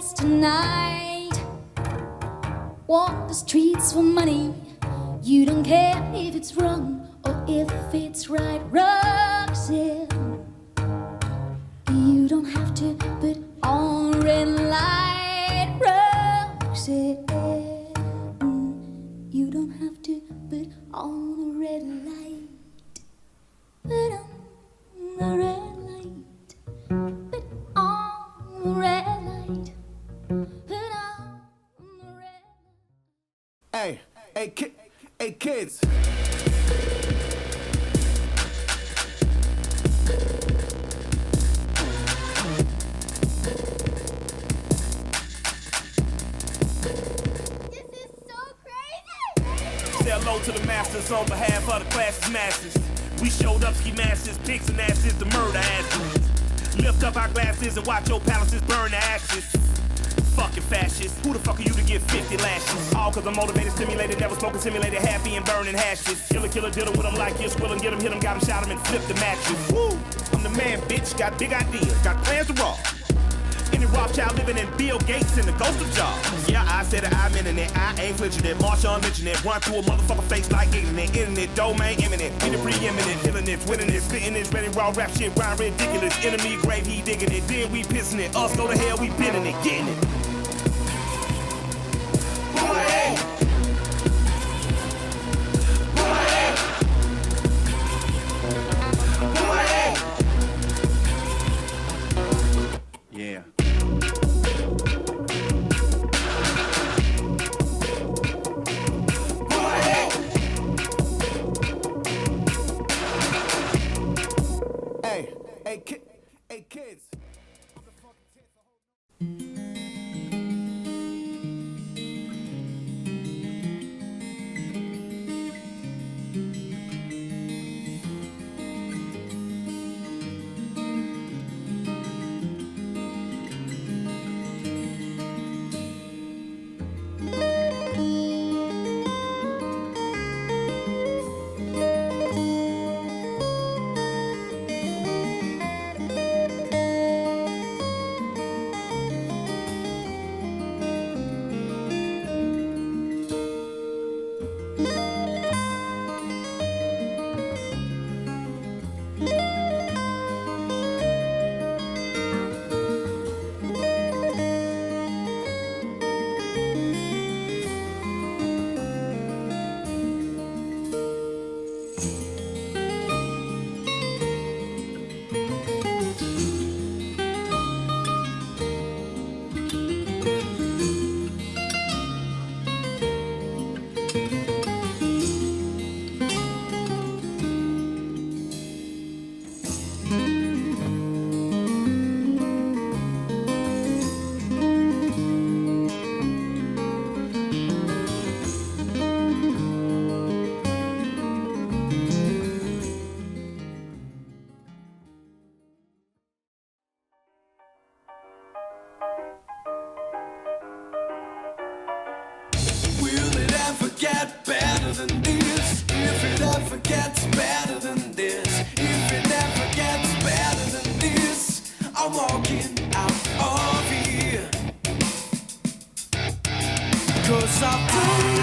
dress tonight. Walk the streets for money. You don't care if it's wrong or if it's right. Roxanne, you don't have to put on a red light. Roxanne, you don't have to put on a red light. Put on the red light. Put on the red light. Put on the red light. Hey, kids. Say hello to the masters on behalf of the class's masses. We showed up ski masters, pigs and asses, the murder asses. Lift up our glasses and watch your palaces burn to ashes. Fucking fascist, who the fuck are you to get 50 lashes? All cause I'm motivated, stimulated, never smoking, simulated, happy and burning hashes. Killer, dealing with them like you're squilling, get them, hit them, got them, shot them and flip the matches. Woo! I'm the man, bitch, got big ideas, got plans to rob. Any Rothschild living in Bill Gates and the ghost of Jobs. Yeah, I said that I'm in it, I ain't flinching it. Marshall mentioned it, run through a motherfucker face like internet, domain imminent. Be the preeminent, feeling it, winning it, spitting it, ready raw rap shit, rhyme ridiculous. Enemy grave, he digging it, then we pissing it. Us go to hell, we pinning it, getting it. Yeah. Hey, kids. Get better than this. If it ever gets better than this. If it ever gets better than this, I'm walking out of here. 'Cause I've done